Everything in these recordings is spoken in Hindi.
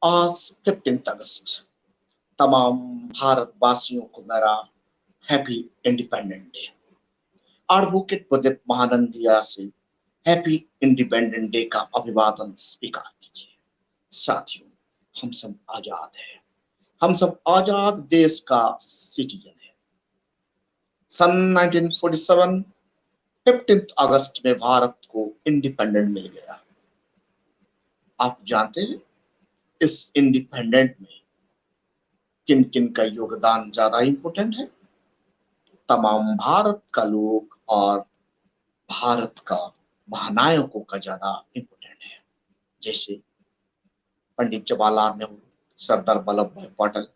आज 15 अगस्त तमाम भारतवासियों को मेरा happy independent day. Advocate Pradeep Mahanandia से हैप्पी इंडिपेंडेंट डे का अभिवादन स्वीकार कीजिए। साथियों, हम सब आजाद हैं, हम सब आजाद देश का सिटीजन है। सन 1947 15 अगस्त में भारत को इंडिपेंडेंट मिल गया। आप जानते हैं इस इंडिपेंडेंट में किन किन का योगदान ज्यादा इंपॉर्टेंट है? तमाम भारत का लोग और भारत का महानायकों का ज्यादा इंपॉर्टेंट है। जैसे पंडित जवाहरलाल नेहरू, सरदार वल्लभ भाई पटेल,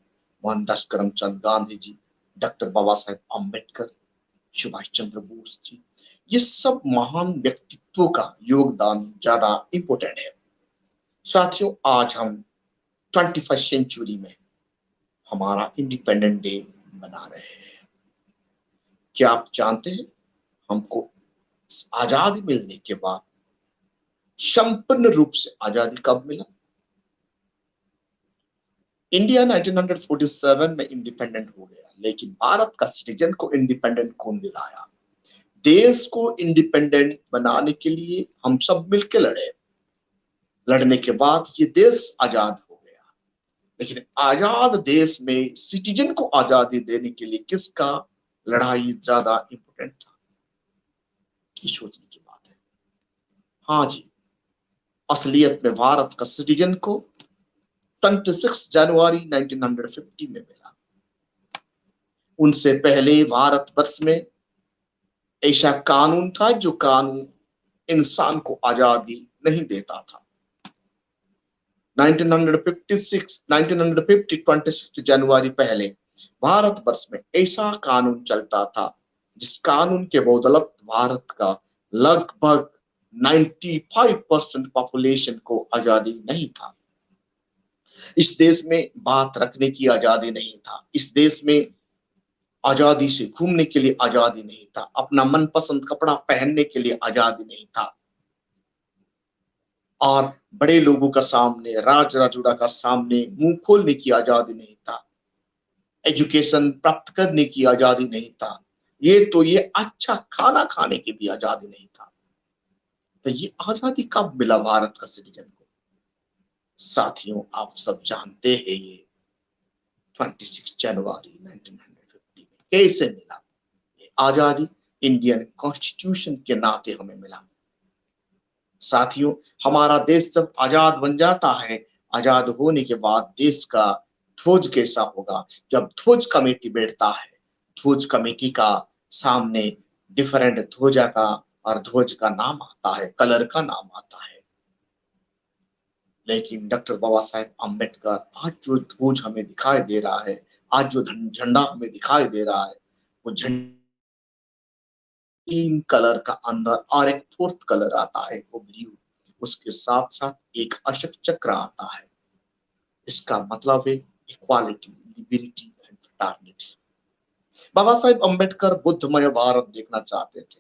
मोहनदास करमचंद गांधी जी, डॉक्टर बाबा साहेब अम्बेडकर, सुभाष चंद्र बोस जी, ये सब महान व्यक्तित्वों का योगदान ज्यादा इंपॉर्टेंट है। साथियों, आज हम 21st सेंचुरी में हमारा इंडिपेंडेंट डे बना रहे हैं। क्या आप जानते हैं हमको आजादी मिलने के बाद संपूर्ण रूप से आजादी कब मिला? इंडिया 1947 में इंडिपेंडेंट हो गया, लेकिन भारत का सिटीजन को इंडिपेंडेंट कौन दिलाया? देश को इंडिपेंडेंट बनाने के लिए हम सब मिलकर लड़े। लड़ने के बाद ये देश आजाद हो गया, लेकिन आजाद देश में सिटीजन को आजादी देने के लिए किसका लड़ाई ज्यादा इंपॉर्टेंट था? ये सोचने की बात है। हाँ जी, असलियत में भारत का सिटीजन को 26 जनवरी 1950 में मिला। उनसे पहले भारतवर्ष में ऐसा कानून था जो कानून इंसान को आजादी नहीं देता था। 1950 26 जनवरी पहले भारतवर्ष में ऐसा कानून चलता था जिस कानून के बदौलत भारत का लगभग 95% पॉपुलेशन को आजादी नहीं था। इस देश में बात रखने की आजादी नहीं था। इस देश में आजादी से घूमने के लिए आजादी नहीं था। अपना मनपसंद कपड़ा पहनने के लिए आजादी नहीं था। और बड़े लोगों का सामने, राज रजूड़ा का सामने मुंह खोलने की आजादी नहीं था। एजुकेशन प्राप्त करने की आजादी नहीं था। ये अच्छा खाना खाने की भी आजादी नहीं था। तो ये आजादी कब मिला भारत का सिटीजन को? साथियों, आप सब जानते हैं ये 26 जनवरी 1950 में कैसे मिला। ये आजादी इंडियन कॉन्स्टिट्यूशन के नाते हमें मिला। साथियों, हमारा देश जब आजाद बन जाता है, आजाद होने के बाद देश का ध्वज कैसा होगा? जब ध्वज कमेटी बैठता है, ध्वज कमेटी का सामने डिफरेंट ध्वजा का और ध्वज का नाम आता है, कलर का नाम आता है। लेकिन डॉक्टर बाबा साहेब अम्बेडकर, आज जो ध्वज हमें दिखाई दे रहा है, आज जो झंडा हमें दिखाई दे रहा है, वो झंडा 3 कलर का अंदर और एक 4th कलर आता है, वो ब्लू। उसके साथ साथ एक अशोक चक्र आता है। इसका मतलब है equality, liberty and fraternity. Baba Saheb Ambedkar बुद्धमय Bharat देखना चाहते थे।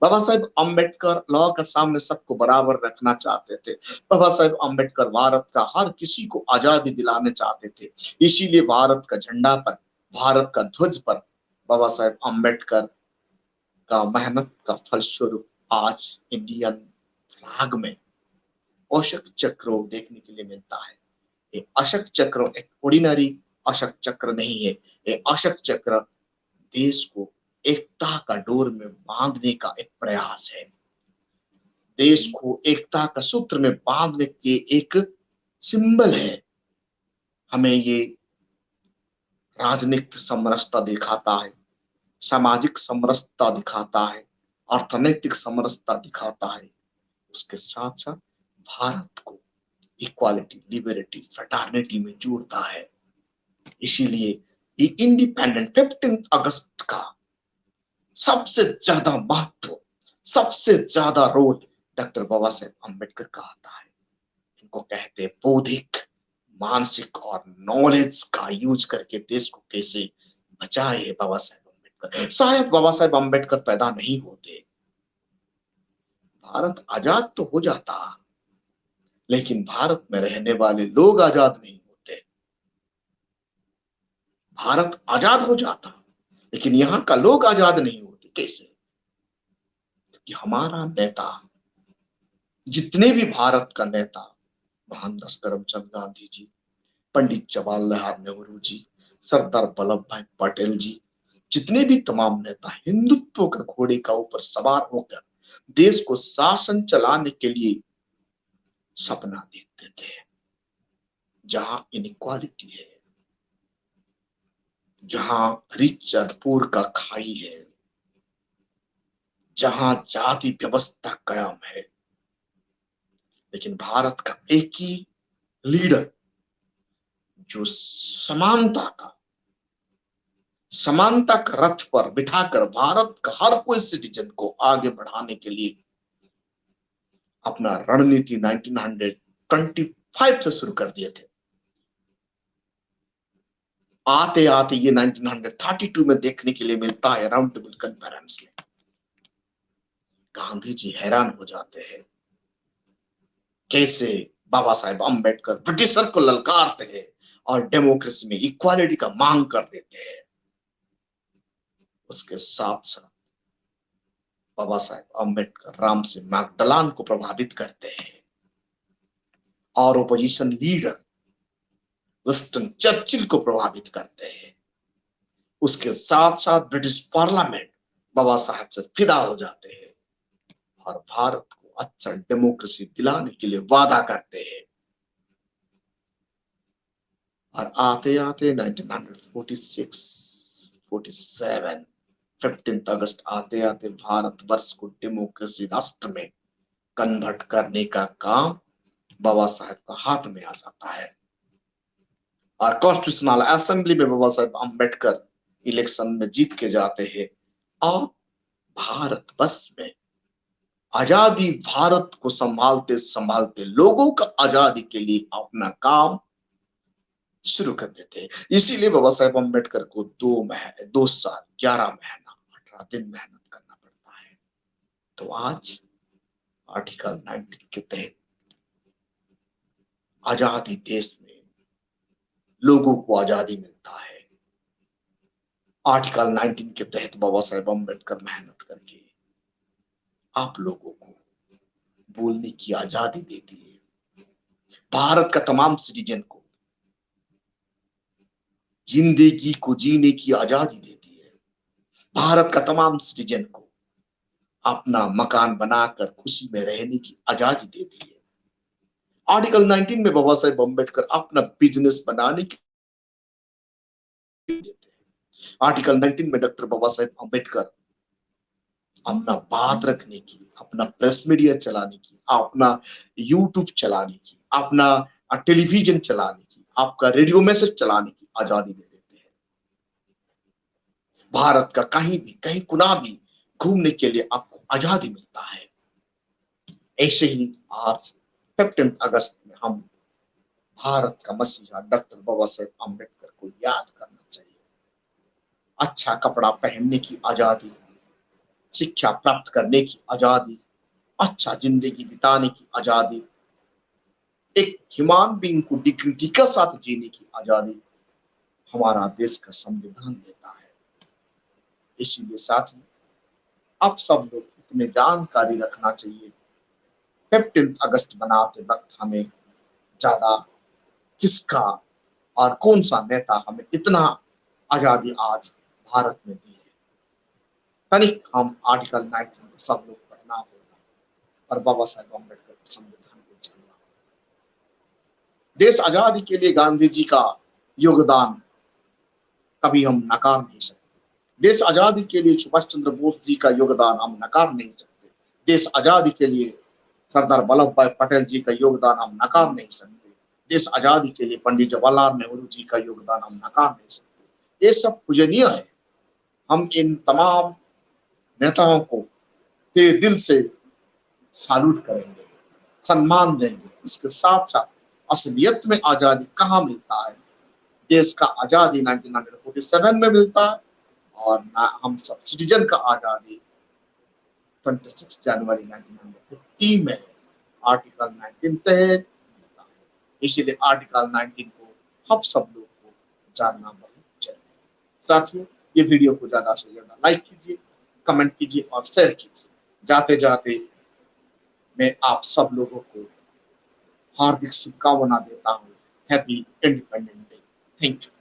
बाबा साहेब अम्बेडकर लॉ के सामने सबको बराबर रखना चाहते थे। बाबा साहेब अम्बेडकर भारत का हर किसी को आजादी दिलाने चाहते थे। इसीलिए भारत का झंडा पर, भारत का ध्वज पर बाबा साहेब अम्बेडकर का मेहनत का फलस्वरूप आज इंडियन फ्लैग में अशोक चक्र देखने के लिए मिलता है। ये अशोक चक्र एक ऑर्डिनरी अशोक चक्र नहीं है। ये अशोक चक्र देश को एकता का डोर में बांधने का एक प्रयास है। देश को एकता का सूत्र में बांधने के एक सिंबल है। हमें ये राजनीतिक समरसता दिखाता है, सामाजिक समरसता दिखाता है, अर्थनैतिक समरसता दिखाता है। उसके साथ साथ भारत को इक्वालिटी, लिबर्टी, फ्रेटर्निटी में जोड़ता है। इसीलिए ये इंडिपेंडेंट 15 अगस्त का सबसे ज्यादा महत्व, सबसे ज्यादा रोल डॉक्टर बाबा साहेब अम्बेडकर का आता है। इनको कहते हैं बौद्धिक, मानसिक और नॉलेज का यूज करके देश को कैसे बचाए बाबा साहेब अम्बेडकर। शायद बाबा साहेब अम्बेडकर पैदा नहीं होते, भारत आजाद तो हो जाता, लेकिन भारत में रहने वाले लोग आजाद नहीं होते। भारत आजाद हो जाता, लेकिन यहाँ का लोग आजाद नहीं होते। कैसे? कि हमारा नेता, जितने भी भारत का नेता, मोहनदास करमचंद गांधी जी, पंडित जवाहरलाल नेहरू जी, सरदार वल्लभ भाई पटेल जी, जितने भी तमाम नेता हिंदुत्व के घोड़े का ऊपर सवार होकर देश को शासन चलाने के लिए सपना देखते थे। जहां इनइक्वालिटी है, जहां रिच और पुअर का खाई है, जहां जाति व्यवस्था कायम है, लेकिन भारत का एक ही लीडर जो समानता का रथ पर बिठाकर भारत का हर कोई सिटीजन को आगे बढ़ाने के लिए अपना रणनीति 1925 से शुरू कर दिए थे। आते आते ये 1932 में देखने के लिए मिलता है राउंड टेबल कॉन्फ्रेंस में। गांधी जी हैरान हो जाते हैं, कैसे बाबा साहेब अम्बेडकर ब्रिटिशर को ललकारते हैं और डेमोक्रेसी में इक्वालिटी का मांग कर देते हैं। उसके साथ साथ बाबा साहेब अम्बेडकर राम से मैकडलान को प्रभावित करते हैं और ओपोजिशन लीडर विंस्टन चर्चिल को प्रभावित करते हैं। उसके साथ साथ ब्रिटिश पार्लियामेंट बाबा साहेब से फिदा हो जाते हैं और भारत को अच्छा डेमोक्रेसी दिलाने के लिए वादा करते हैं। और आते आते 1946, 47, 15 अगस्त आते आते भारतवर्ष को डेमोक्रेसी राष्ट्र में कन्वर्ट करने का काम बाबा साहेब का हाथ में आ जाता है और कॉन्स्टिट्यूशनल असेंबली में बाबा साहेब अम्बेडकर इलेक्शन में जीत के जाते हैं और भारतवर्ष में आजादी, भारत को संभालते संभालते लोगों का आजादी के लिए अपना काम शुरू कर देते हैं। इसीलिए बाबा साहेब अम्बेडकर को 2 साल 11 महीना 18 दिन मेहनत करना पड़ता है। तो आज आर्टिकल 19 के तहत आजादी देश में लोगों को आजादी मिलता है। आर्टिकल 19 के तहत बाबा साहेब अम्बेडकर मेहनत करके आप लोगों को बोलने की आजादी देती है। भारत का तमाम सिटीजन को जिंदगी को जीने की आजादी देती है। भारत का तमाम सिटीजन को अपना मकान बनाकर खुशी में रहने की आजादी देती है। आर्टिकल 19 में बाबा साहेब अम्बेडकर अपना बिजनेस बनाने की देते हैं। आर्टिकल 19 में डॉक्टर बाबा साहेब अम्बेडकर अपना बात रखने की, अपना प्रेस मीडिया चलाने की, अपना यूट्यूब चलाने की, अपना टेलीविजन चलाने की, आपका रेडियो मैसेज चलाने की आजादी दे देते हैं। भारत का कहीं भी कहीं कुना भी घूमने के लिए आपको आजादी मिलता है। ऐसे ही आज 15 अगस्त में हम भारत का मसीहा डॉक्टर बाबा साहेब अम्बेडकर को याद करना चाहिए। अच्छा कपड़ा पहनने की आजादी, शिक्षा प्राप्त करने की आजादी, अच्छा जिंदगी बिताने की आजादी, एक ह्यूमन बीइंग को डिग्निटी के साथ जीने की आजादी हमारा देश का संविधान देता है। इसीलिए साथी, अब सब लोग इतने जानकारी रखना चाहिए। 15 अगस्त बनाते वक्त हमें ज्यादा किसका और कौन सा नेता हमें इतना आजादी आज भारत में दी है, तनिक हम आर्टिकल 19 को सब लोग पढ़ना होगा और बाबा साहेब अम्बेडकर के संविधान को जानना होगा। देश आजादी के लिए गांधी जी का योगदान कभी हम नकार नहीं सकते। देश आजादी के लिए सुभाष चंद्र बोस जी का योगदान हम नकार नहीं सकते। देश आजादी के लिए सरदार वल्लभ भाई पटेल जी का योगदान हम नकार नहीं सकते। देश आजादी के लिए पंडित जवाहरलाल नेहरू जी का योगदान हम नकार नहीं सकते। ये सब पूजनीय है। हम इन तमाम नेताओं को तेरे दिल से सैल्यूट करेंगे, सम्मान देंगे। इसके साथ साथ असलियत में आजादी कहाँ मिलता है? देश का आजादी 1947 में मिलता है और हम सब सिटीजन का आजादी 26 जनवरी 1950 में आर्टिकल 19 तहत इसीलिए आर्टिकल 19 को हम सब लोग को जानना बहुत जरूरी। साथियों, ये वीडियो को ज्यादा से ज्यादा लाइक कीजिए, कमेंट कीजिए और शेयर कीजिए। जाते जाते मैं आप सब लोगों को हार्दिक शुभकामना देता हूँ। Happy independence day. Thank you.